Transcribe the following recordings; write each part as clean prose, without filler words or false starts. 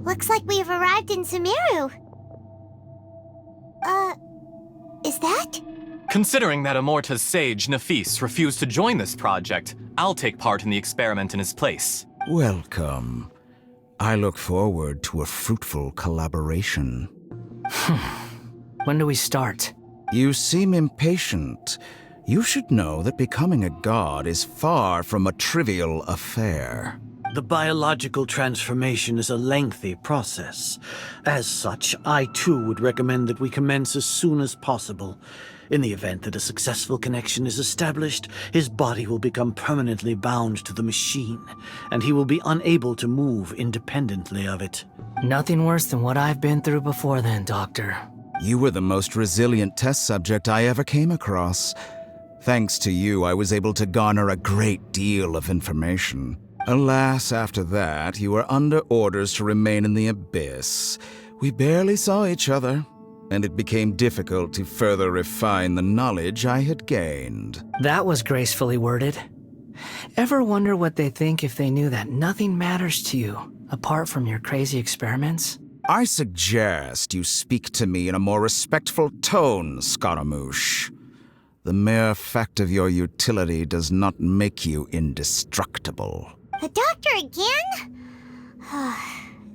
Looks like we have arrived in Sumeru. Is that? Considering that Amorta's sage, Nafis, refused to join this project, I'll take part in the experiment in his place. Welcome. I look forward to a fruitful collaboration. When do we start? You seem impatient. You should know that becoming a god is far from a trivial affair. The biological transformation is a lengthy process. As such, I too would recommend that we commence as soon as possible. In the event that a successful connection is established, his body will become permanently bound to the machine, and he will be unable to move independently of it. Nothing worse than what I've been through before then, Doctor. You were the most resilient test subject I ever came across. Thanks to you, I was able to garner a great deal of information. Alas, after that, you were under orders to remain in the abyss. We barely saw each other, and it became difficult to further refine the knowledge I had gained. That was gracefully worded. Ever wonder what they think if they knew that nothing matters to you, apart from your crazy experiments? I suggest you speak to me in a more respectful tone, Scaramouche. The mere fact of your utility does not make you indestructible. The doctor again?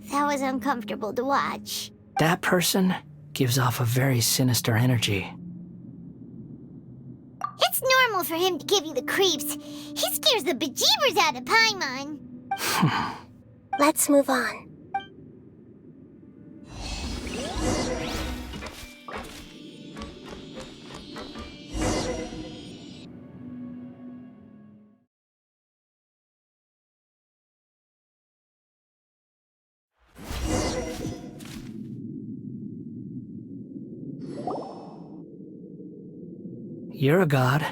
That was uncomfortable to watch. That person gives off a very sinister energy. It's normal for him to give you the creeps. He scares the bejeebers out of Paimon. Let's move on. You're a god.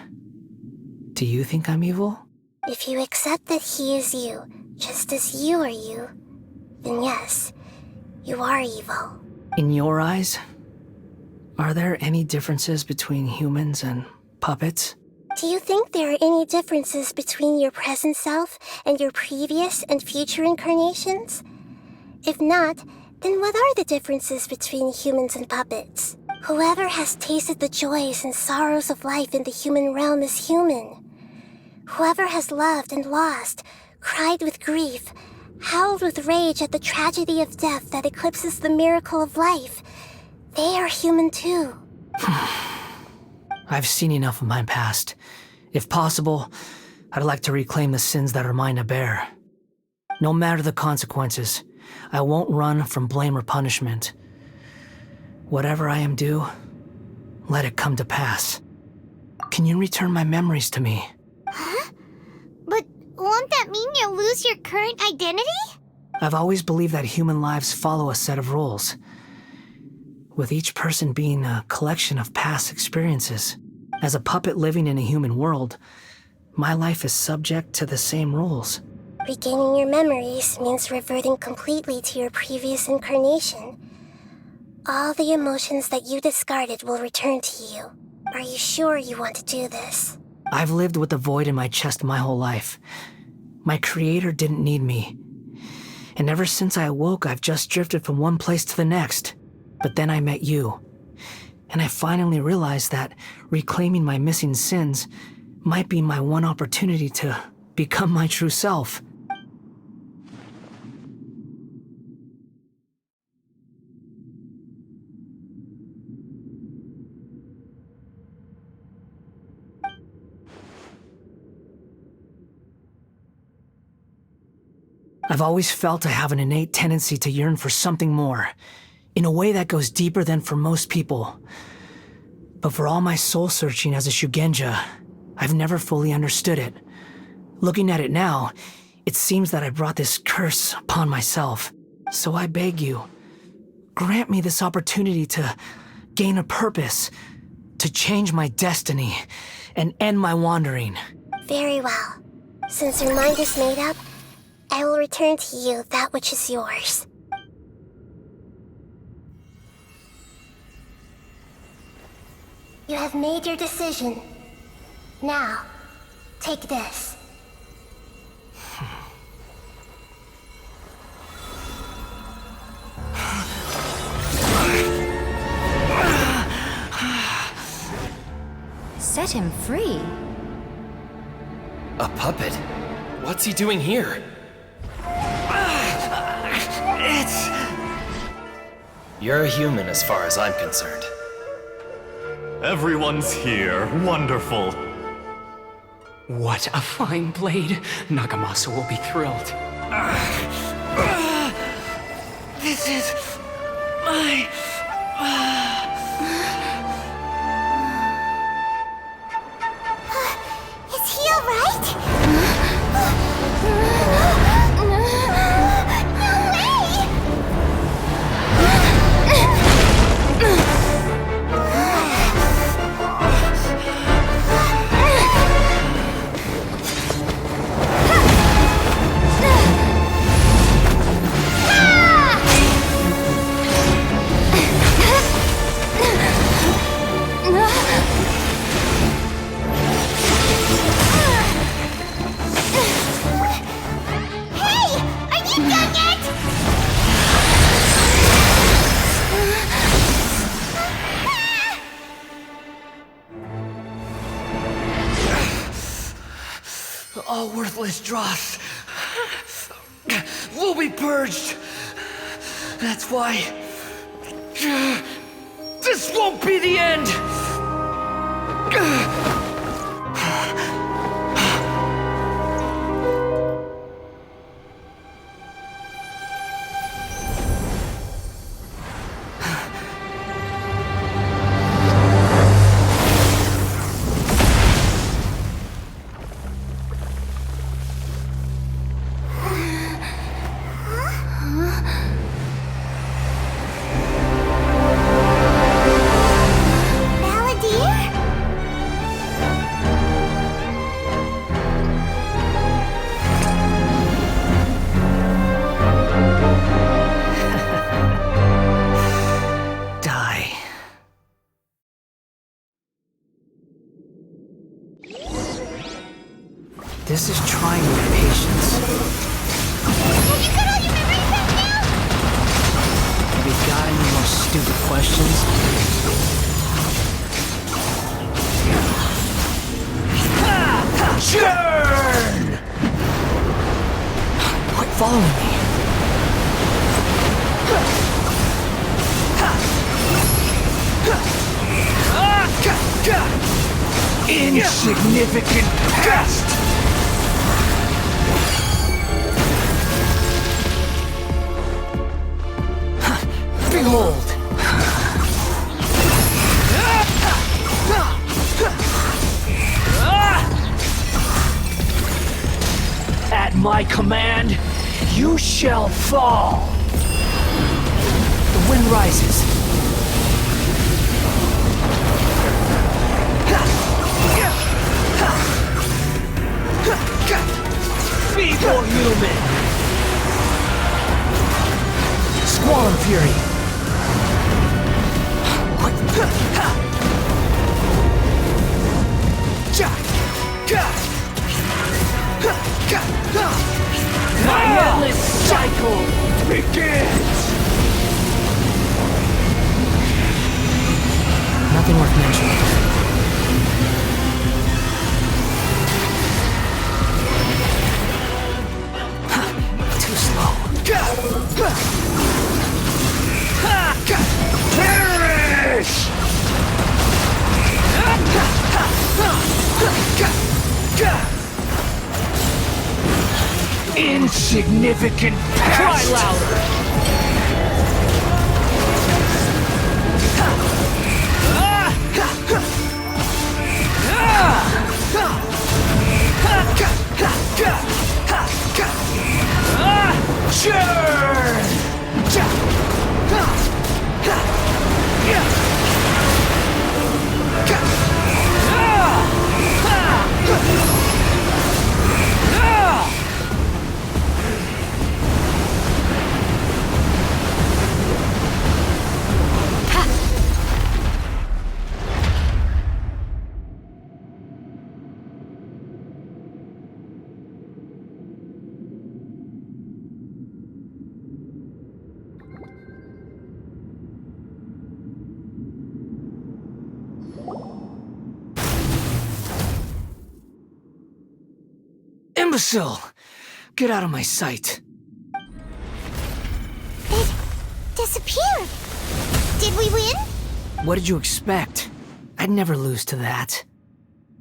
Do you think I'm evil? If you accept that he is you, just as you are you, then yes, you are evil. In your eyes, are there any differences between humans and puppets? Do you think there are any differences between your present self and your previous and future incarnations? If not, then what are the differences between humans and puppets? Whoever has tasted the joys and sorrows of life in the human realm is human. Whoever has loved and lost, cried with grief, howled with rage at the tragedy of death that eclipses the miracle of life, they are human too. I've seen enough of my past. If possible, I'd like to reclaim the sins that are mine to bear. No matter the consequences, I won't run from blame or punishment. Whatever I am due, let it come to pass. Can you return my memories to me? Huh? But won't that mean you'll lose your current identity? I've always believed that human lives follow a set of rules, with each person being a collection of past experiences. As a puppet living in a human world, my life is subject to the same rules. Regaining your memories means reverting completely to your previous incarnation. All the emotions that you discarded will return to you. Are you sure you want to do this? I've lived with a void in my chest my whole life. My creator didn't need me. And ever since I awoke, I've just drifted from one place to the next. But then I met you. And I finally realized that reclaiming my missing sins might be my one opportunity to become my true self. I've always felt I have an innate tendency to yearn for something more, in a way that goes deeper than for most people. But for all my soul-searching as a Shugenja, I've never fully understood it. Looking at it now, it seems that I brought this curse upon myself. So I beg you, grant me this opportunity to gain a purpose, to change my destiny, and end my wandering. Very well. Since your mind is made up, I will return to you that which is yours. You have made your decision. Now, take this. him free. A puppet? What's he doing here? You're a human as far as I'm concerned. Everyone's here. Wonderful. What a fine blade. Nagamasa will be thrilled. This is my... Is he alright? All worthless dross will be purged. That's why this won't be the end. This is trying my patience. Have you got all your memories back now? Have you got any more stupid questions? Churn! Quit following me. Insignificant pest! Behold! At my command, you shall fall! The wind rises. Feeble human! Squall Fury. My endless cycle begins! Nothing worth mentioning. Too slow. Perish! Insignificant pest! Cry louder! Imbecile! Get out of my sight. It disappeared. Did we win? What did you expect? I'd never lose to that.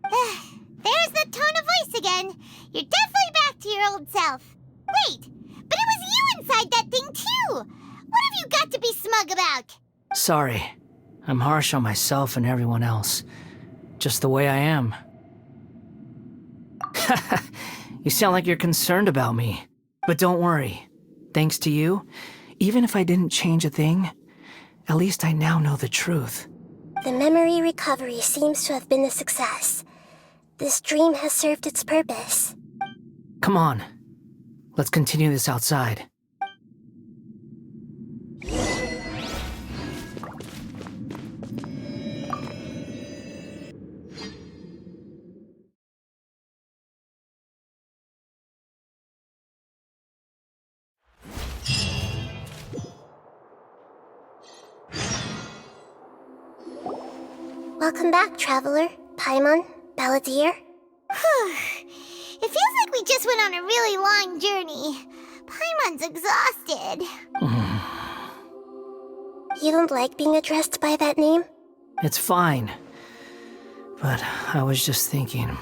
There's the tone of voice again. You're definitely back to your old self. Wait, but it was you inside that thing too. What have you got to be smug about? Sorry. I'm harsh on myself and everyone else. Just the way I am. You sound like you're concerned about me. But don't worry. Thanks to you, even if I didn't change a thing, at least I now know the truth. The memory recovery seems to have been a success. This dream has served its purpose. Come on. Let's continue this outside. Welcome back, Traveler, Paimon, Balladeer. It feels like we just went on a really long journey. Paimon's exhausted. You don't like being addressed by that name? It's fine. But I was just thinking,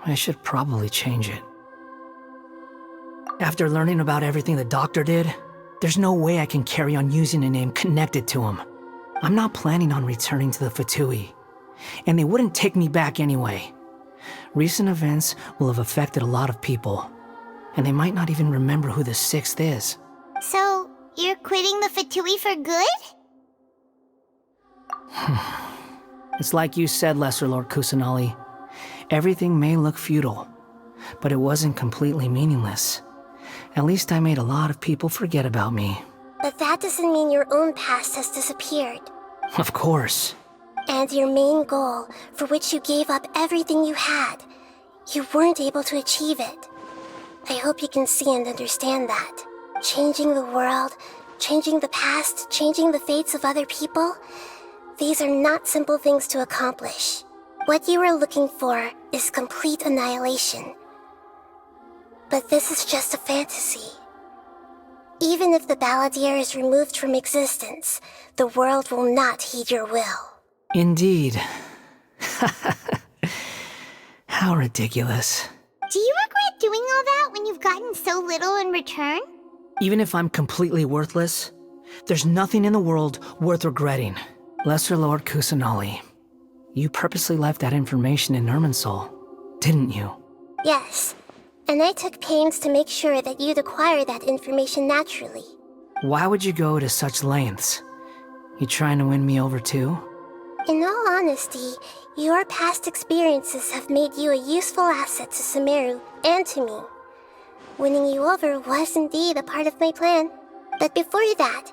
I should probably change it. After learning about everything the doctor did, there's no way I can carry on using a name connected to him. I'm not planning on returning to the Fatui, and they wouldn't take me back anyway. Recent events will have affected a lot of people, and they might not even remember who the Sixth is. So, you're quitting the Fatui for good? It's like you said, Lesser Lord Kusanali. Everything may look futile, but it wasn't completely meaningless. At least I made a lot of people forget about me. But that doesn't mean your own past has disappeared. Of course. And your main goal, for which you gave up everything you had, you weren't able to achieve it. I hope you can see and understand that. Changing the world, changing the past, changing the fates of other people, these are not simple things to accomplish. What you are looking for is complete annihilation. But this is just a fantasy. Even if the Balladeer is removed from existence, the world will not heed your will. Indeed. How ridiculous. Do you regret doing all that when you've gotten so little in return? Even if I'm completely worthless, there's nothing in the world worth regretting. Lesser Lord Kusanali, you purposely left that information in Irminsul, didn't you? Yes, and I took pains to make sure that you'd acquire that information naturally. Why would you go to such lengths? You trying to win me over too? In all honesty, your past experiences have made you a useful asset to Sumeru and to me. Winning you over was indeed a part of my plan. But before that,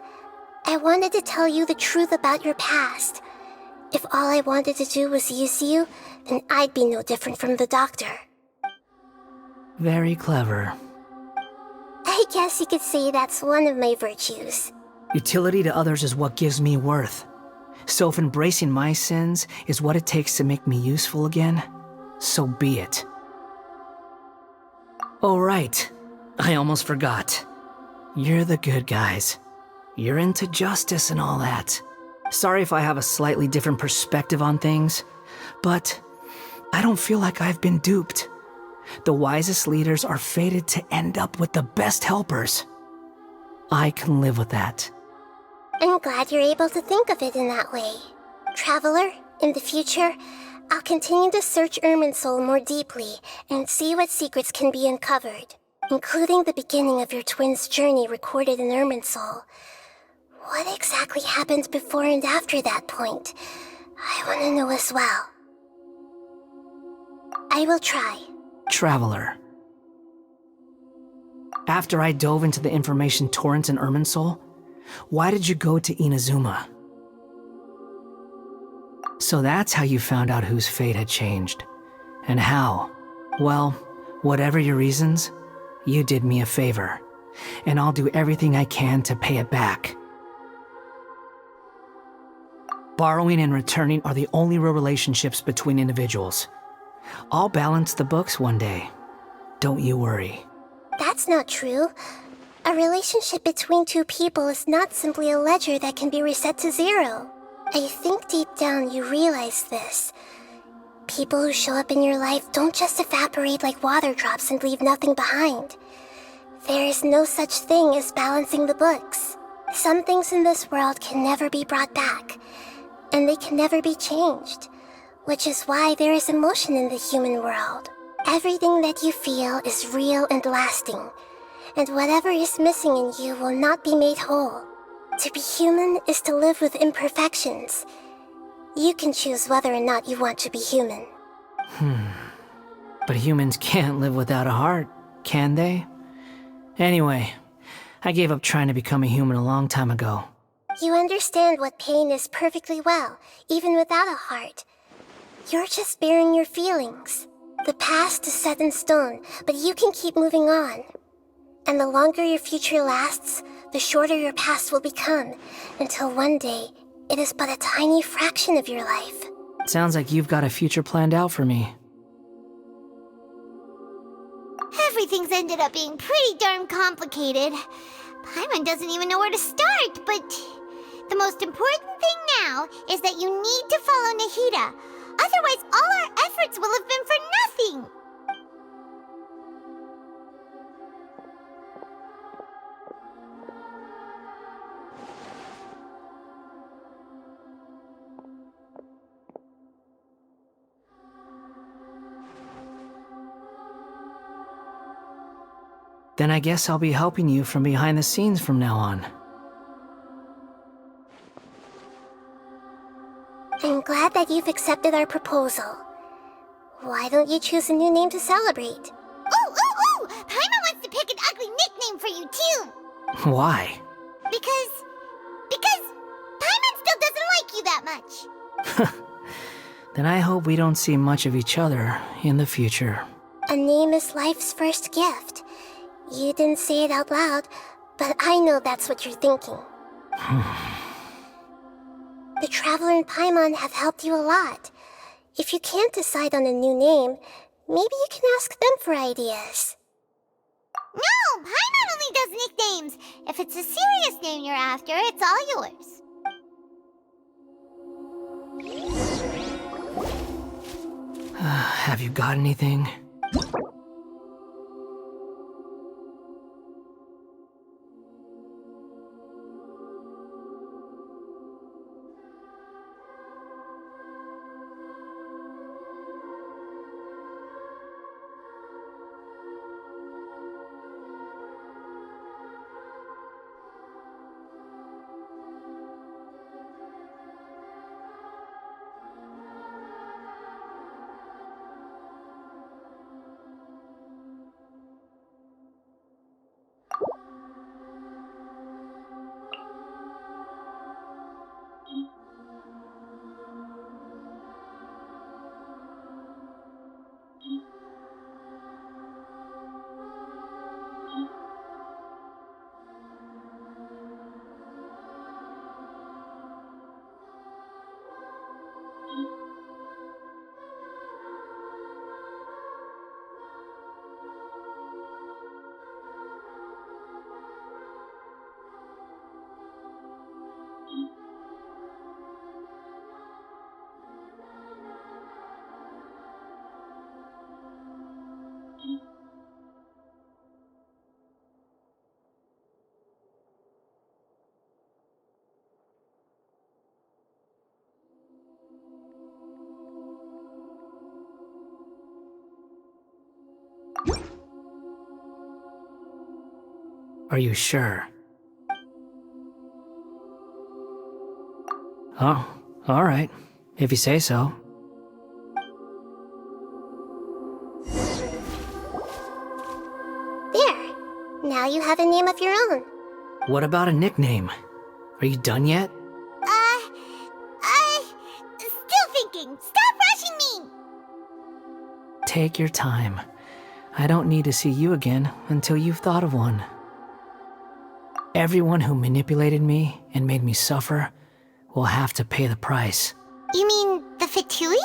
I wanted to tell you the truth about your past. If all I wanted to do was use you, then I'd be no different from the doctor. Very clever. I guess you could say that's one of my virtues. Utility to others is what gives me worth. So if embracing my sins is what it takes to make me useful again, so be it. Oh right, I almost forgot. You're the good guys. You're into justice and all that. Sorry if I have a slightly different perspective on things, but I don't feel like I've been duped. The wisest leaders are fated to end up with the best helpers. I can live with that. I'm glad you're able to think of it in that way. Traveler, in the future, I'll continue to search Irminsul more deeply and see what secrets can be uncovered, including the beginning of your twins' journey recorded in Irminsul. What exactly happened before and after that point? I want to know as well. I will try. Traveler. After I dove into the information torrents in Irminsul, why did you go to Inazuma? So that's how you found out whose fate had changed. And how? Well, whatever your reasons, you did me a favor, and I'll do everything I can to pay it back. Borrowing and returning are the only real relationships between individuals. I'll balance the books one day. Don't you worry. That's not true. A relationship between two people is not simply a ledger that can be reset to zero. I think deep down you realize this. People who show up in your life don't just evaporate like water drops and leave nothing behind. There is no such thing as balancing the books. Some things in this world can never be brought back, and they can never be changed, which is why there is emotion in the human world. Everything that you feel is real and lasting, and whatever is missing in you will not be made whole. To be human is to live with imperfections. You can choose whether or not you want to be human. But humans can't live without a heart, can they? Anyway, I gave up trying to become a human a long time ago. You understand what pain is perfectly well, even without a heart. You're just bearing your feelings. The past is set in stone, but you can keep moving on. And the longer your future lasts, the shorter your past will become, until one day, it is but a tiny fraction of your life. Sounds like you've got a future planned out for me. Everything's ended up being pretty darn complicated. Paimon doesn't even know where to start, but the most important thing now is that you need to follow Nahida. Otherwise, all our efforts will have been for nothing. Then I guess I'll be helping you from behind the scenes from now on. I'm glad that you've accepted our proposal. Why don't you choose a new name to celebrate? Ooh! Paimon wants to pick an ugly nickname for you, too. Why? Because Paimon still doesn't like you that much. Then I hope we don't see much of each other in the future. A name is life's first gift. You didn't say it out loud, but I know that's what you're thinking. The Traveler and Paimon have helped you a lot. If you can't decide on a new name, maybe you can ask them for ideas. No, Paimon only does nicknames. If it's a serious name you're after, it's all yours. Have you got anything? Are you sure? Oh, all right. If you say so. There. Now you have a name of your own. What about a nickname? Are you done yet? Still thinking. Stop rushing me! Take your time. I don't need to see you again until you've thought of one. Everyone who manipulated me and made me suffer will have to pay the price. You mean the Fatui?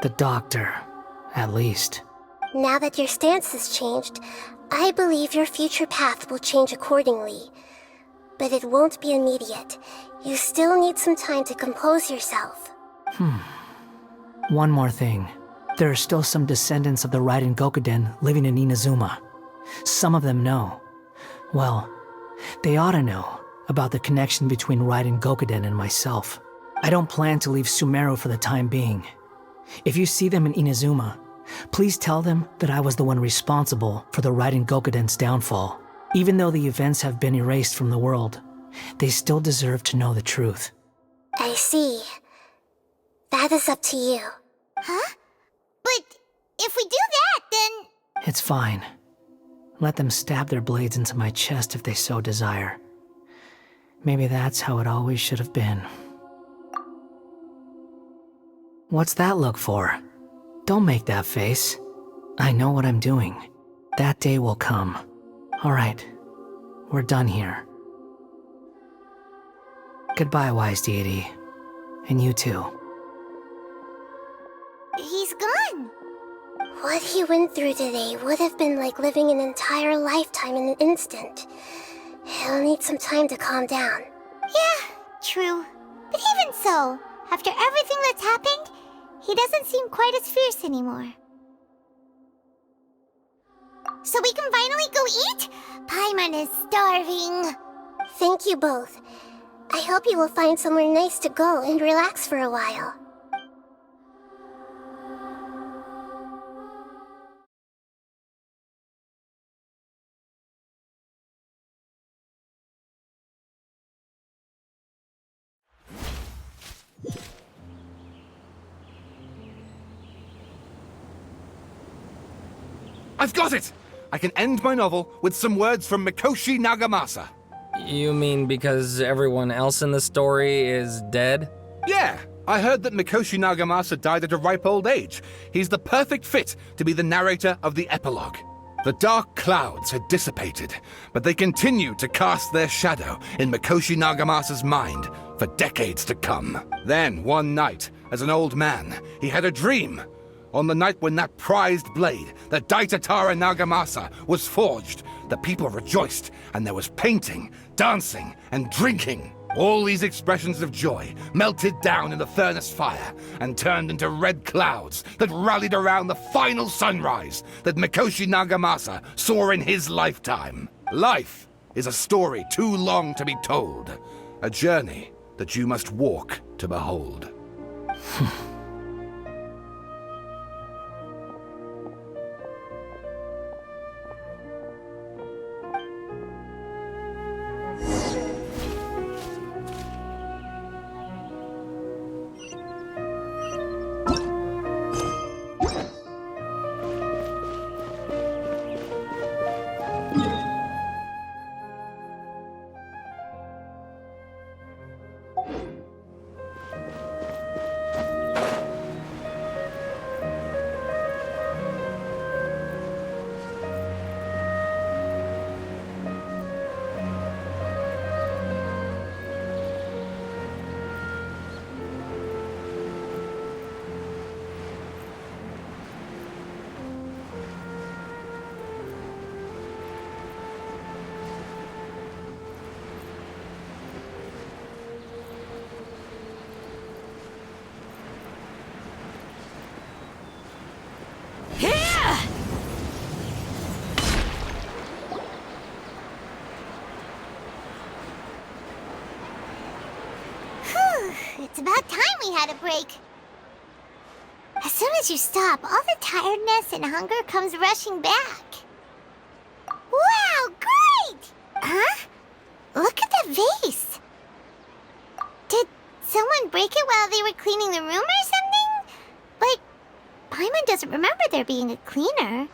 The doctor, at least. Now that your stance has changed, I believe your future path will change accordingly. But it won't be immediate. You still need some time to compose yourself. One more thing. There are still some descendants of the Raiden Gokuden living in Inazuma. Some of them know. Well, they ought to know about the connection between Raiden Gokuden and myself. I don't plan to leave Sumeru for the time being. If you see them in Inazuma, please tell them that I was the one responsible for the Raiden Gokuden's downfall. Even though the events have been erased from the world, they still deserve to know the truth. I see. That is up to you. Huh? But if we do that, then... It's fine. Let them stab their blades into my chest if they so desire. Maybe that's how it always should have been. What's that look for? Don't make that face. I know what I'm doing. That day will come. Alright, we're done here. Goodbye, wise deity. And you too. He's gone. What he went through today would have been like living an entire lifetime in an instant. He'll need some time to calm down. Yeah, true. But even so, after everything that's happened, he doesn't seem quite as fierce anymore. So we can finally go eat? Paimon is starving. Thank you both. I hope you will find somewhere nice to go and relax for a while. I've got it! I can end my novel with some words from Mikoshi Nagamasa. You mean because everyone else in the story is dead? Yeah, I heard that Mikoshi Nagamasa died at a ripe old age. He's the perfect fit to be the narrator of the epilogue. The dark clouds had dissipated, but they continued to cast their shadow in Mikoshi Nagamasa's mind for decades to come. Then, one night, as an old man, he had a dream. On the night when that prized blade, the Daitatara Nagamasa, was forged, the people rejoiced, and there was painting, dancing, and drinking. All these expressions of joy melted down in the furnace fire and turned into red clouds that rallied around the final sunrise that Mikoshi Nagamasa saw in his lifetime. Life is a story too long to be told, a journey that you must walk to behold. It's about time we had a break. As soon as you stop, all the tiredness and hunger comes rushing back. Wow, great! Huh? Look at that vase. Did someone break it while they were cleaning the room or something? But Paimon doesn't remember there being a cleaner.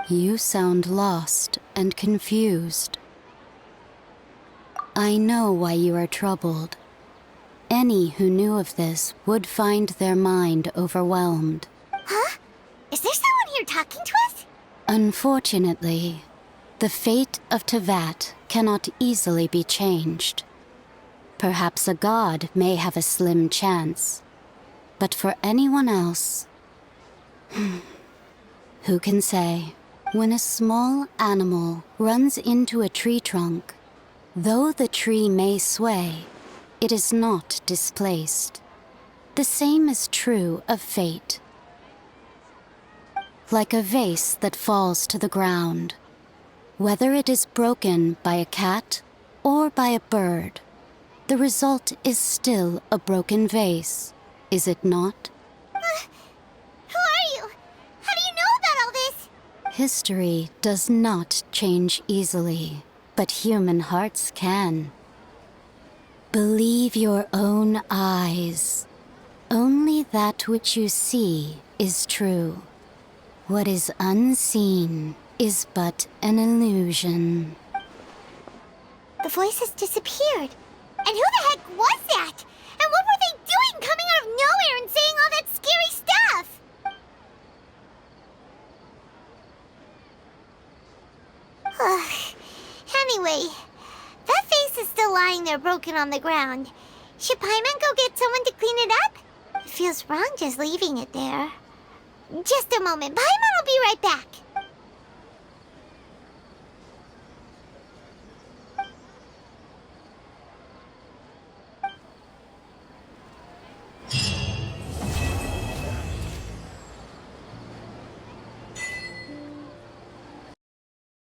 You sound lost and confused. I know why you are troubled. Any who knew of this would find their mind overwhelmed. Huh? Is there someone here talking to us? Unfortunately, The fate of Tevat cannot easily be changed. Perhaps a god may have a slim chance, but for anyone else, who can say? When a small animal runs into a tree trunk, though the tree may sway, it is not displaced. The same is true of fate. Like a vase that falls to the ground, whether it is broken by a cat or by a bird, the result is still a broken vase, is it not? Who are you? How do you know about all this? History does not change easily, but human hearts can. Believe your own eyes. Only that which you see is true. What is unseen is but an illusion. The voice has disappeared. And who the heck was that? And what were they doing coming out of nowhere and saying all that scary stuff? Anyway, that face is still lying there broken on the ground. Should Paimon go get someone to clean it up? It feels wrong just leaving it there. Just a moment. Paimon will be right back.